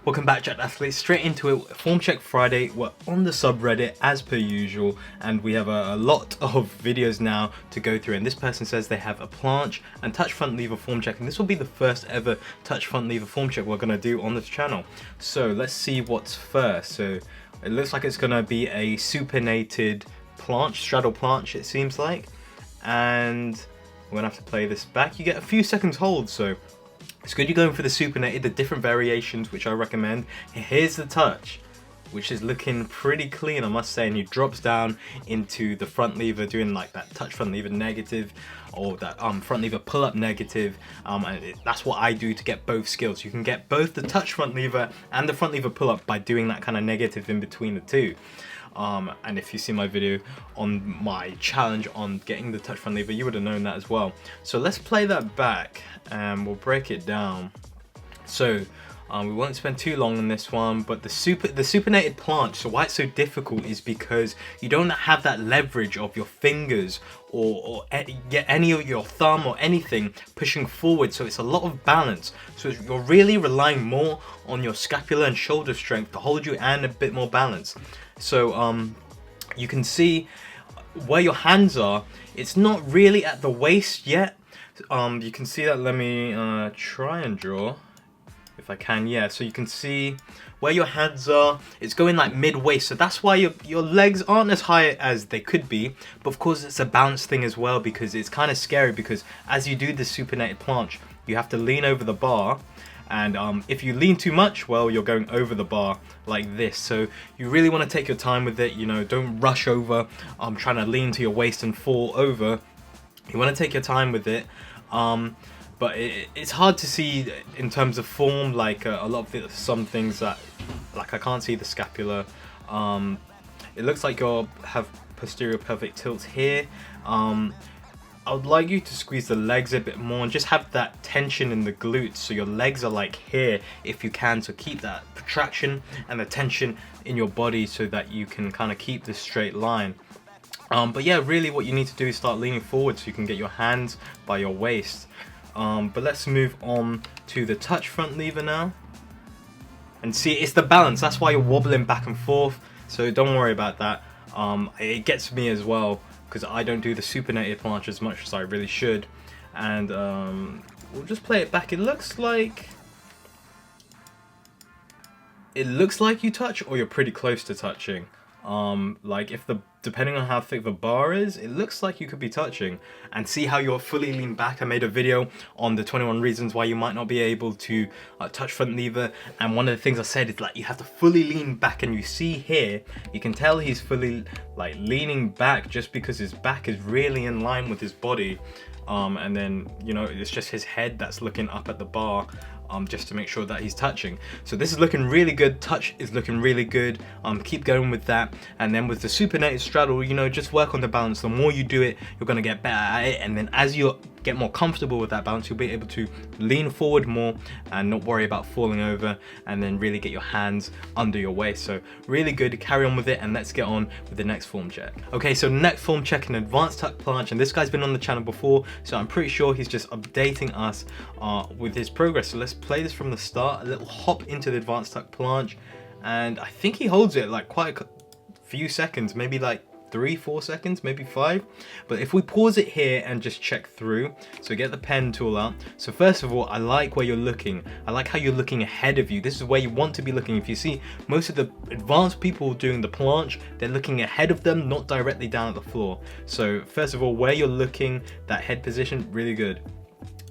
Welcome back, Jack Athletes. Straight into it. Form check Friday. We're on the subreddit as per usual, and we have a lot of videos now to go through. And this person says they have a planche and touch front lever form check, and this will be the first ever touch front lever form check we're gonna do on this channel. So let's see what's first. So it looks like it's gonna be a supinated planche, straddle planche. It seems like, and we're gonna have to play this back. You get a few seconds hold, so it's good you're going for the supinated, the different variations, which I recommend. Here's the touch, which is looking pretty clean, I must say, and he drops down into the front lever, doing like that touch front lever negative, or that front lever pull up negative, and that's what I do to get both skills. You can get both the touch front lever and the front lever pull up by doing that kind of negative in between the two. And if you see my video on my challenge on getting the touch front lever, you would have known that as well. So let's play that back and we'll break it down. So we won't spend too long on this one, but the supinated planche, so why it's so difficult is because you don't have that leverage of your fingers or any of your thumb or anything pushing forward, so it's a lot of balance. So you're really relying more on your scapula and shoulder strength to hold you and a bit more balance. So you can see where your hands are, it's not really at the waist yet. You can see that. Let me try and draw if I can. Yeah, so you can see where your hands are, it's going like mid-waist, so that's why your legs aren't as high as they could be. But of course it's a balance thing as well, because it's kind of scary, because as you do this supinated planche, you have to lean over the bar, and if you lean too much, well, you're going over the bar like this. So you really want to take your time with it, you know, don't rush over trying to lean to your waist and fall over. You want to take your time with it. But it's hard to see in terms of form, like a lot of some things that, like I can't see the scapula. It looks like you have posterior pelvic tilt here. I would like you to squeeze the legs a bit more and just have that tension in the glutes, so your legs are like here if you can, so keep that protraction and the tension in your body so that you can kind of keep this straight line. But yeah, really what you need to do is start leaning forward so you can get your hands by your waist. But let's move on to the touch front lever now. And see, it's the balance, that's why you're wobbling back and forth, so don't worry about that. It gets me as well, because I don't do the supinated planche as much as I really should. And we'll just play it back. It looks like you touch, or you're pretty close to touching. Like depending on how thick the bar is, it looks like you could be touching. And see how you're fully leaned back. I made a video on the 21 reasons why you might not be able to touch front lever, and one of the things I said is like you have to fully lean back, and you see here, you can tell he's fully like leaning back just because his back is really in line with his body. And then, you know, it's just his head that's looking up at the bar, just to make sure that he's touching. So this is looking really good. Touch is looking really good. Keep going with that. And then with the supinated straddle, you know, just work on the balance. The more you do it, you're gonna get better at it. And then as you get more comfortable with that balance, you'll be able to lean forward more and not worry about falling over, and then really get your hands under your waist. So really good. Carry on with it, and let's get on with the next form check. Okay, so next form check, an advanced tuck planche, and this guy's been on the channel before, so I'm pretty sure he's just updating us with his progress. So let's play this from the start. A little hop into the advanced tuck planche, and I think he holds it like quite a few seconds, maybe like 3-4 seconds, maybe 5. But if we pause it here and just check through, so get the pen tool out. So first of all, I like where you're looking. I like how you're looking ahead of you. This is where you want to be looking. If you see most of the advanced people doing the planche, they're looking ahead of them, not directly down at the floor. So first of all, where you're looking, that head position, really good.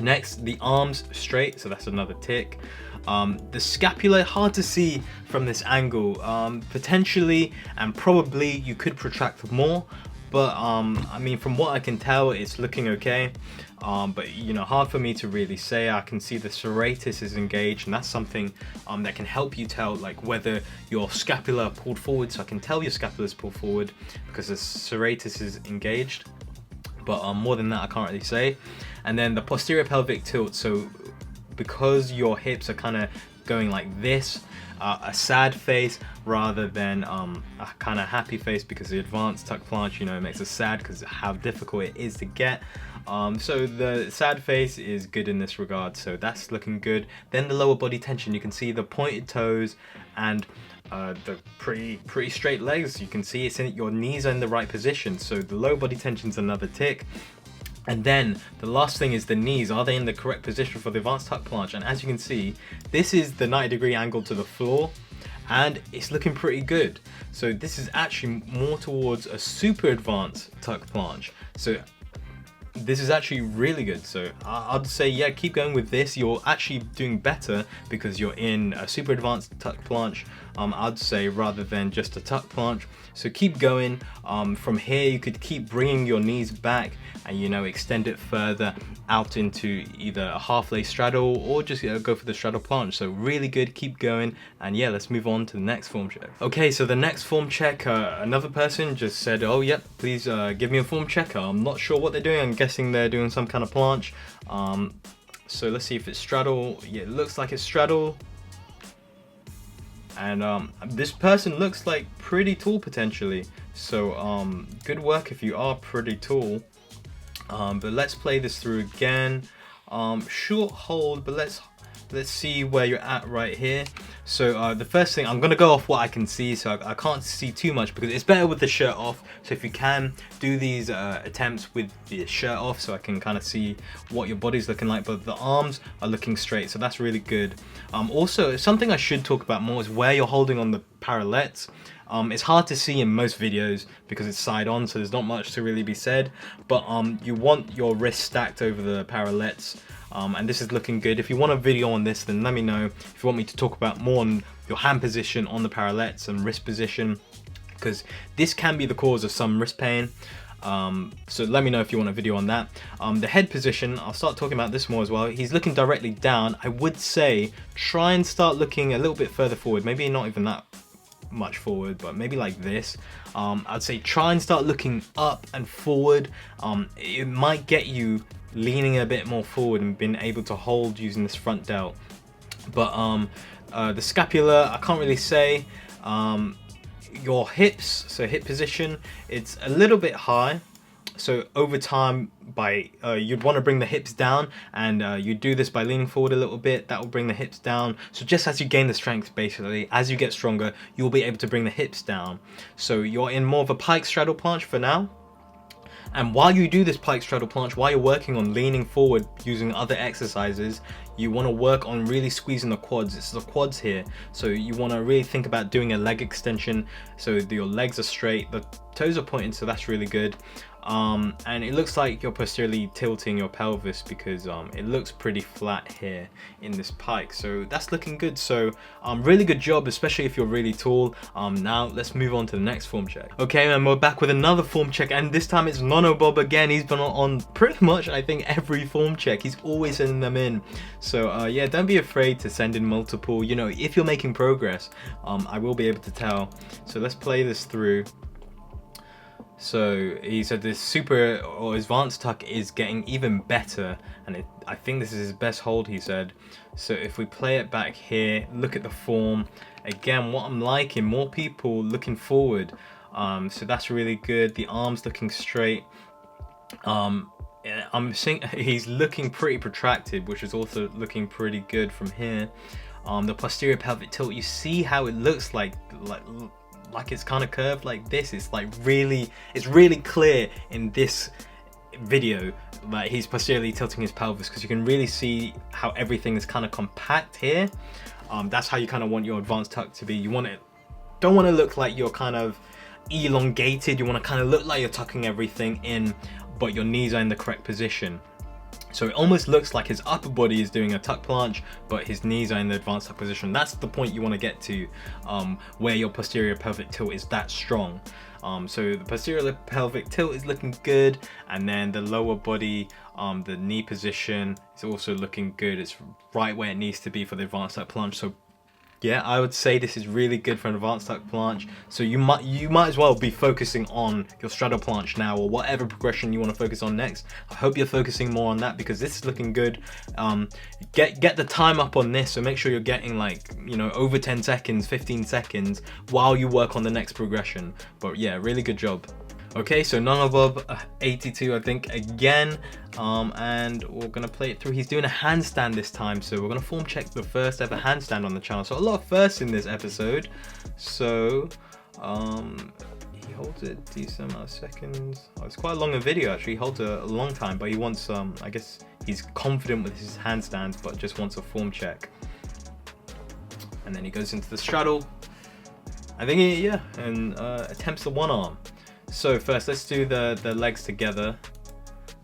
Next, the arms straight, so that's another tick. The scapula, hard to see from this angle. Potentially and probably you could protract more, but I mean, from what I can tell, it's looking okay. But you know, hard for me to really say. I can see the serratus is engaged, and that's something that can help you tell like whether your scapula pulled forward. So I can tell your scapula is pulled forward because the serratus is engaged. But more than that, I can't really say. And then the posterior pelvic tilt. So because your hips are kind of going like this, a sad face rather than a kind of happy face, because the advanced tuck planche, you know, makes us sad because of how difficult it is to get. So the sad face is good in this regard, so that's looking good. Then the lower body tension, you can see the pointed toes and the pretty straight legs. You can see it's in your knees are in the right position, so the lower body tension's another tick. And then the last thing is the knees. Are they in the correct position for the advanced tuck planche? And as you can see, this is the 90-degree angle to the floor, and it's looking pretty good. So this is actually more towards a super advanced tuck planche. So this is actually really good. So I'd say, yeah, keep going with this. You're actually doing better because you're in a super advanced tuck planche, I'd say, rather than just a tuck planche. So keep going. From here, you could keep bringing your knees back and, you know, extend it further out into either a half lay straddle or just go for the straddle planche. So really good, keep going. And yeah, let's move on to the next form check. Okay, so the next form check, another person just said, oh yep, please give me a form check. I'm not sure what they're doing. I'm guessing they're doing some kind of planche. So let's see if it's straddle. Yeah, it looks like it's straddle. And this person looks like pretty tall potentially. So good work if you are pretty tall. But let's play this through again. Short hold, but let's see where you're at right here. So the first thing, I'm gonna go off what I can see, so I can't see too much because it's better with the shirt off. So if you can do these attempts with the shirt off, so I can kind of see what your body's looking like, but the arms are looking straight, so that's really good. Also, something I should talk about more is where you're holding on the parallettes. It's hard to see in most videos because it's side on, so there's not much to really be said, but you want your wrist stacked over the parallettes. And this is looking good. If you want a video on this, then let me know. If you want me to talk about more on your hand position on the parallettes and wrist position, because this can be the cause of some wrist pain. So let me know if you want a video on that. The head position, I'll start talking about this more as well. He's looking directly down. I would say try and start looking a little bit further forward. Maybe not even that much forward, but maybe like this. I'd say try and start looking up and forward. It might get you leaning a bit more forward and being able to hold using this front delt. But the scapula, I can't really say. Your hips, so hip position, it's a little bit high. So over time, you'd want to bring the hips down, and you do this by leaning forward a little bit. That will bring the hips down. So just as you gain the strength, basically, as you get stronger, you'll be able to bring the hips down. So you're in more of a pike straddle planche for now. And while you do this pike straddle planche, while you're working on leaning forward using other exercises, you want to work on really squeezing the quads. It's the quads here. So you want to really think about doing a leg extension so your legs are straight, the toes are pointed, so that's really good. And it looks like you're posteriorly tilting your pelvis because it looks pretty flat here in this pike, so that's looking good. So really good job, especially if you're really tall. Now let's move on to the next form check. Okay, and we're back with another form check, and this time it's Nono Bob again. He's been on pretty much, I think, every form check. He's always sending them in. So yeah, don't be afraid to send in multiple. You know, if you're making progress, I will be able to tell. So let's play this through. So he said this super or advanced tuck is getting even better, and I think this is his best hold, he said. So if we play it back here, look at the form. Again, what I'm liking, more people looking forward. So that's really good. The arms looking straight. I'm seeing he's looking pretty protracted, which is also looking pretty good from here. The posterior pelvic tilt, you see how it looks like it's kind of curved like this. It's really clear in this video that he's posteriorly tilting his pelvis, because you can really see how everything is kind of compact here. That's how you kind of want your advanced tuck to be. You don't want to look like you're kind of elongated. You want to kind of look like you're tucking everything in, but your knees are in the correct position. So it almost looks like his upper body is doing a tuck planche, but his knees are in the advanced tuck position. That's the point you want to get to, where your posterior pelvic tilt is that strong. So the posterior pelvic tilt is looking good, and then the lower body, the knee position is also looking good. It's right where it needs to be for the advanced tuck planche. So yeah, I would say this is really good for an advanced tuck planche. So you might as well be focusing on your straddle planche now, or whatever progression you want to focus on next. I hope you're focusing more on that, because this is looking good. Get the time up on this, so make sure you're getting, like, you know, over 10 seconds, 15 seconds while you work on the next progression. But yeah, really good job. Okay, so none above 82, I think, again. And we're gonna play it through. He's doing a handstand this time, so we're gonna form check the first ever handstand on the channel. So a lot of firsts in this episode. So he holds a decent amount of seconds. Oh, it's quite a long video actually. He holds a long time, but he wants I guess he's confident with his handstands, but just wants a form check. And then he goes into the straddle. I think and attempts the one arm. So first, let's do the legs together,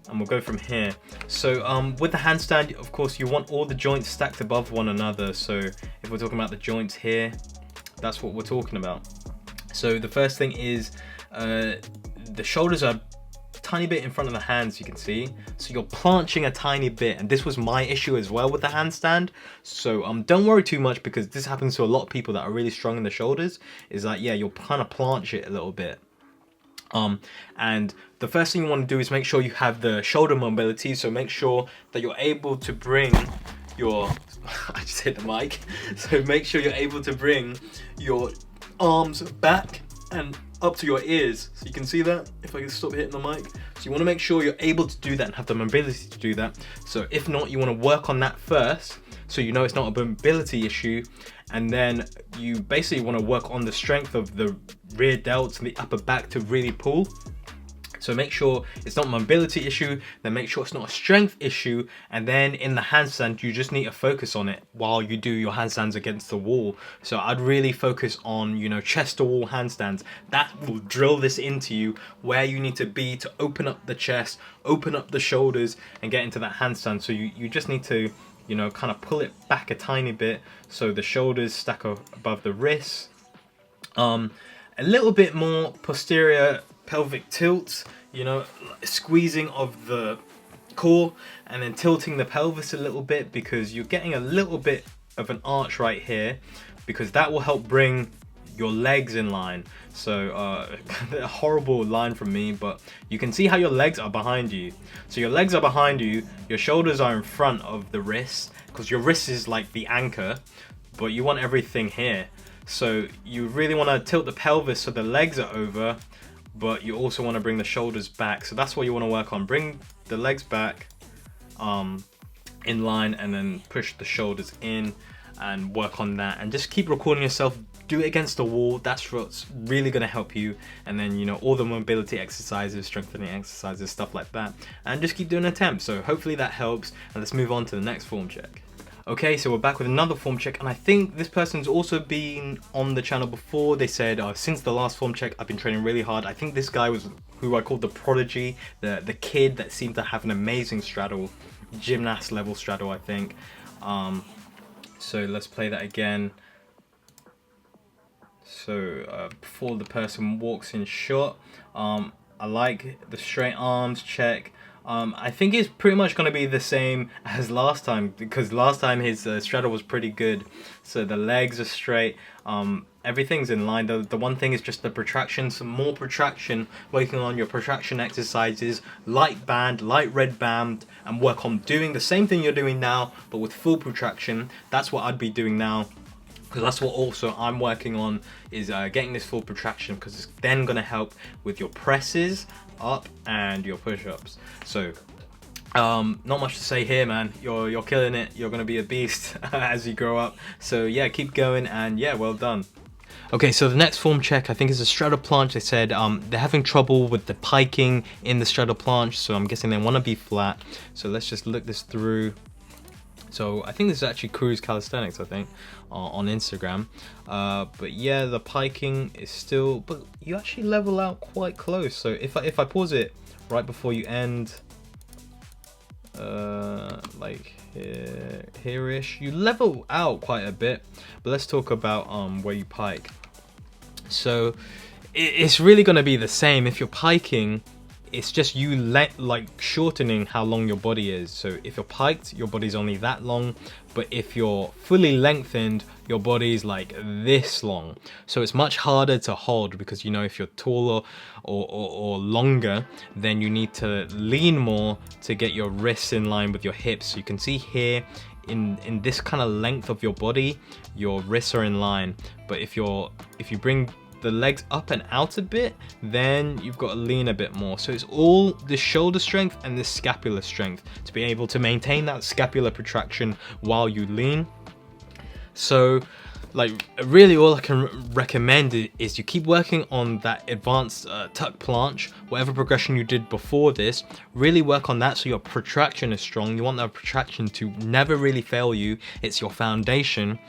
and we'll go from here. So with the handstand, of course, you want all the joints stacked above one another. So if we're talking about the joints here, that's what we're talking about. So the first thing is the shoulders are a tiny bit in front of the hands, you can see. So you're planching a tiny bit, and this was my issue as well with the handstand. So don't worry too much, because this happens to a lot of people that are really strong in the shoulders. Is that you'll kind of planch it a little bit. And the first thing you want to do is make sure you have the shoulder mobility. So make sure that you're able to bring your I just hit the mic. So make sure you're able to bring your arms back and up to your ears. So you can see that if I can stop hitting the mic. So you want to make sure you're able to do that and have the mobility to do that. So if not, you want to work on that first, so you know it's not a mobility issue. And then you basically want to work on the strength of the rear delts and the upper back to really pull. So make sure it's not a mobility issue, then make sure it's not a strength issue, and then in the handstand you just need to focus on it while you do your handstands against the wall. So I'd really focus on, chest to wall handstands. That will drill this into you, where you need to be to open up the chest, open up the shoulders, and get into that handstand. So you just need to kind of pull it back a tiny bit so the shoulders stack above the wrists. A little bit more posterior pelvic tilt, squeezing of the core and then tilting the pelvis a little bit, because you're getting a little bit of an arch right here, because that will help bring your legs in line. So a horrible line from me, but you can see how your legs are behind you. So your legs are behind you, your shoulders are in front of the wrists, because your wrist is like the anchor, but you want everything here. So you really want to tilt the pelvis so the legs are over, but you also want to bring the shoulders back. So that's what you want to work on. Bring the legs back in line, and then push the shoulders in and work on that. And just keep recording yourself. Do it against the wall. That's what's really going to help you. And then, all the mobility exercises, strengthening exercises, stuff like that. And just keep doing attempts. So hopefully that helps. And let's move on to the next form check. Okay, so we're back with another form check, and I think this person's also been on the channel before. They said, since the last form check, I've been training really hard. I think this guy was who I called the prodigy, the kid that seemed to have an amazing straddle, gymnast level straddle, I think. So let's play that again. So before the person walks in shot, I like the straight arms, check. I think it's pretty much going to be the same as last time, because last time his straddle was pretty good. So the legs are straight, everything's in line. The one thing is just the protraction, some more protraction, working on your protraction exercises, light band, light red band, and work on doing the same thing you're doing now, but with full protraction. That's what I'd be doing now, because that's what also I'm working on, is getting this full protraction, because it's then going to help with your presses up and your push-ups. So not much to say here, man. You're killing it. You're gonna be a beast as you grow up. So yeah, keep going, and yeah, well done. Okay, so the next form check, I think, is a straddle planche. They said they're having trouble with the piking in the straddle planche, so I'm guessing they want to be flat. So let's just look this through. So I think this is actually Cruise Calisthenics, I think, on Instagram. But yeah, the piking is still, but you actually level out quite close. So if I pause it right before you end, like here-ish, you level out quite a bit. But let's talk about where you pike. So it's really going to be the same. If you're piking, it's just you like shortening how long your body is. So if you're piked, your body's only that long, but if you're fully lengthened, your body's like this long. So it's much harder to hold, because if you're taller or longer, then you need to lean more to get your wrists in line with your hips. So you can see here in this kind of length of your body, your wrists are in line. But if you bring the legs up and out a bit, then you've got to lean a bit more. So it's all the shoulder strength and the scapular strength to be able to maintain that scapular protraction while you lean. So like really all I can recommend is you keep working on that advanced tuck planche, whatever progression you did before this, really work on that so your protraction is strong. You want that protraction to never really fail you. It's your foundation.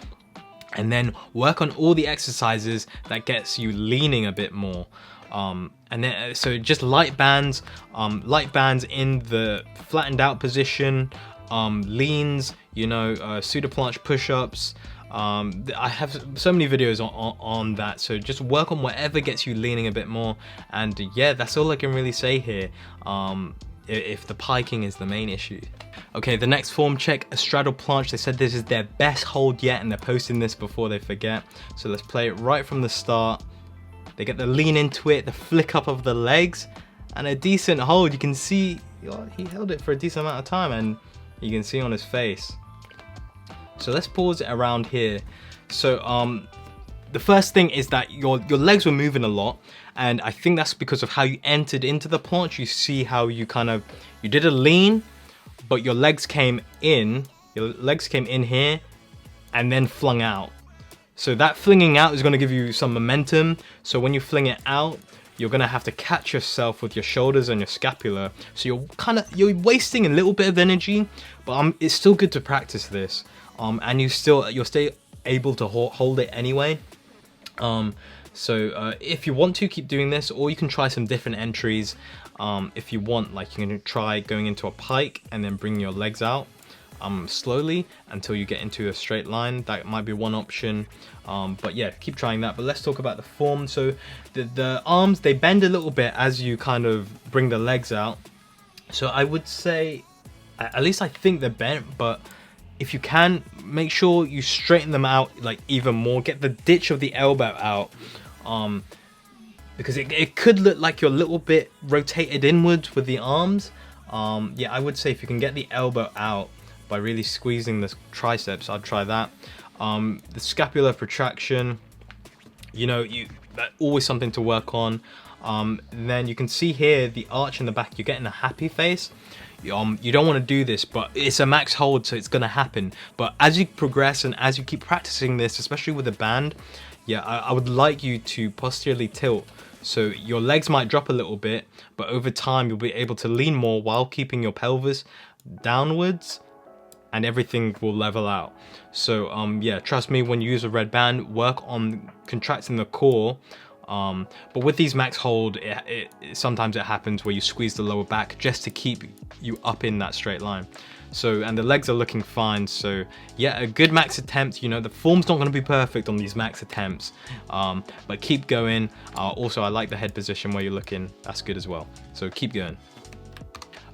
And then work on all the exercises that gets you leaning a bit more. And then so just light bands in the flattened out position, leans, you know, pseudo planche push-ups. I have so many videos on that, so just work on whatever gets you leaning a bit more. And yeah, that's all I can really say here, if the piking is the main issue. Okay, the next form check, a straddle planche. They said this is their best hold yet, and they're posting this before they forget. So let's play it right from the start. They get the lean into it, the flick up of the legs, and a decent hold. You can see he held it for a decent amount of time, and you can see on his face. So let's pause it around here. So the first thing is that your legs were moving a lot, and I think that's because of how you entered into the planche. You see how you did a lean, but your legs came in here and then flung out. So that flinging out is going to give you some momentum. So when you fling it out, you're going to have to catch yourself with your shoulders and your scapula. So you're wasting a little bit of energy, but it's still good to practice this. And you're still able to hold it anyway. So if you want to keep doing this, or you can try some different entries. If you want, like you can try going into a pike and then bring your legs out slowly until you get into a straight line. That might be one option. But yeah, keep trying that. But let's talk about the form. So the arms, they bend a little bit as you kind of bring the legs out. So I would say, at least I think they're bent, but if you can, make sure you straighten them out like even more. Get the ditch of the elbow out, because it could look like you're a little bit rotated inwards with the arms. Yeah, I would say if you can get the elbow out by really squeezing the triceps, I'd try that. The scapular protraction, you know, that's always something to work on. Then you can see here the arch in the back. You're getting a happy face. You don't want to do this, but it's a max hold, so it's going to happen. But as you progress and as you keep practicing this, especially with a band, yeah, I would like you to posteriorly tilt. So your legs might drop a little bit, but over time you'll be able to lean more while keeping your pelvis downwards, and everything will level out. So yeah, trust me, when you use a red band, work on contracting the core. But with these max hold, sometimes it happens where you squeeze the lower back just to keep you up in that straight line. So, and the legs are looking fine. So yeah, a good max attempt. You know, the form's not going to be perfect on these max attempts, but keep going. Also, I like the head position where you're looking. That's good as well. So keep going.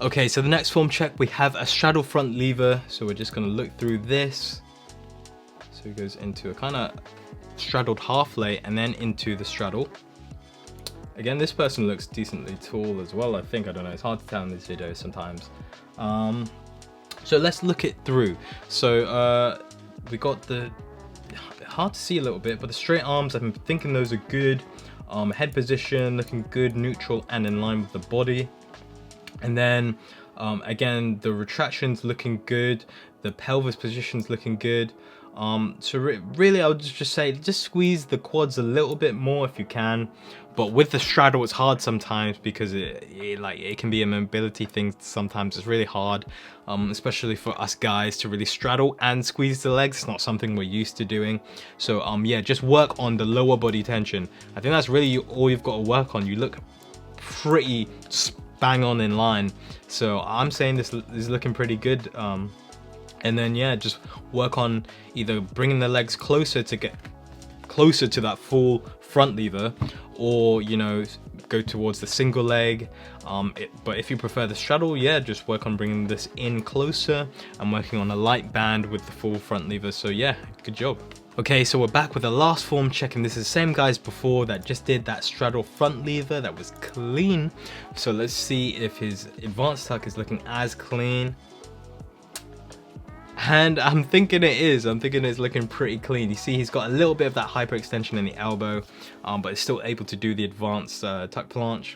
Okay, so the next form check, we have a straddle front lever. So we're just going to look through this. So it goes into a kind of straddled half lay and then into the straddle. Again, this person looks decently tall as well, I think. I don't know, it's hard to tell in these videos sometimes. So let's look it through. So we got hard to see a little bit, but the straight arms, I'm thinking those are good. Head position looking good, neutral and in line with the body. And then again, the retraction's looking good, the pelvis position's looking good. So really I would just say, just squeeze the quads a little bit more if you can. But with the straddle, it's hard sometimes because it can be a mobility thing. Sometimes it's really hard, especially for us guys, to really straddle and squeeze the legs. It's not something we're used to doing. So yeah, just work on the lower body tension. I think that's really all you've got to work on. You look pretty bang on in line. So I'm saying this is looking pretty good. And then yeah, just work on either bringing the legs closer to get closer to that full front lever, or you know, go towards the single leg. But if you prefer the straddle, yeah, just work on bringing this in closer and working on a light band with the full front lever. So yeah, good job. Okay, so we're back with the last form check, and this is the same guys before that just did that straddle front lever. That was clean. So let's see if his advanced tuck is looking as clean. And I'm thinking it is. I'm thinking it's looking pretty clean. You see he's got a little bit of that hyperextension in the elbow, but it's still able to do the advanced tuck planche.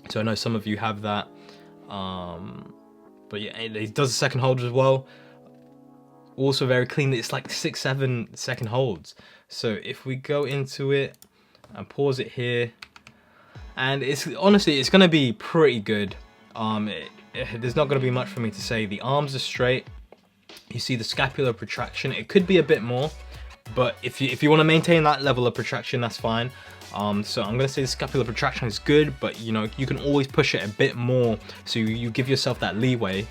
So I know some of you have that. But yeah, he does the second hold as well. Also very clean. It's like 6-7 second holds. So if we go into it and pause it here, and it's honestly, it's gonna be pretty good. There's not gonna be much for me to say. The arms are straight. You see the scapular protraction. It could be a bit more, but if you want to maintain that level of protraction, that's fine. So I'm gonna say the scapular protraction is good, but you know, you can always push it a bit more, so you give yourself that leeway.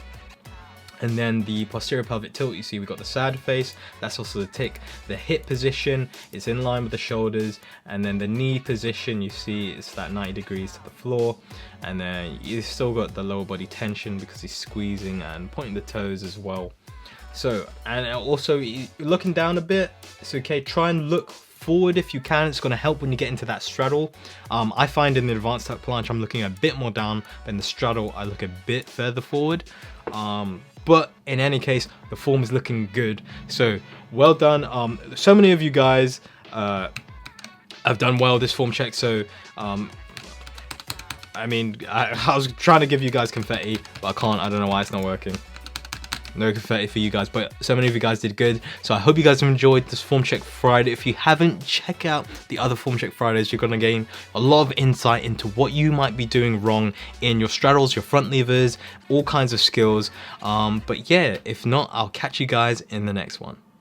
And then the posterior pelvic tilt, you see we got the sad face, that's also the tick. The hip position is in line with the shoulders, and then the knee position, you see it's that 90 degrees to the floor. And then you've still got the lower body tension because he's squeezing and pointing the toes as well. So, and also looking down a bit, it's okay, try and look forward if you can. It's going to help when you get into that straddle. I find in the advanced tuck planche I'm looking a bit more down, but in the straddle I look a bit further forward. But in any case, the form is looking good, so well done. So many of you guys have done well this form check, so I mean, I was trying to give you guys confetti, but I can't. I don't know why it's not working. No confetti for you guys, but so many of you guys did good. So I hope you guys have enjoyed this form check Friday. If you haven't, check out the other form check Fridays. You're gonna gain a lot of insight into what you might be doing wrong in your straddles, your front levers, all kinds of skills. But yeah, if not, I'll catch you guys in the next one.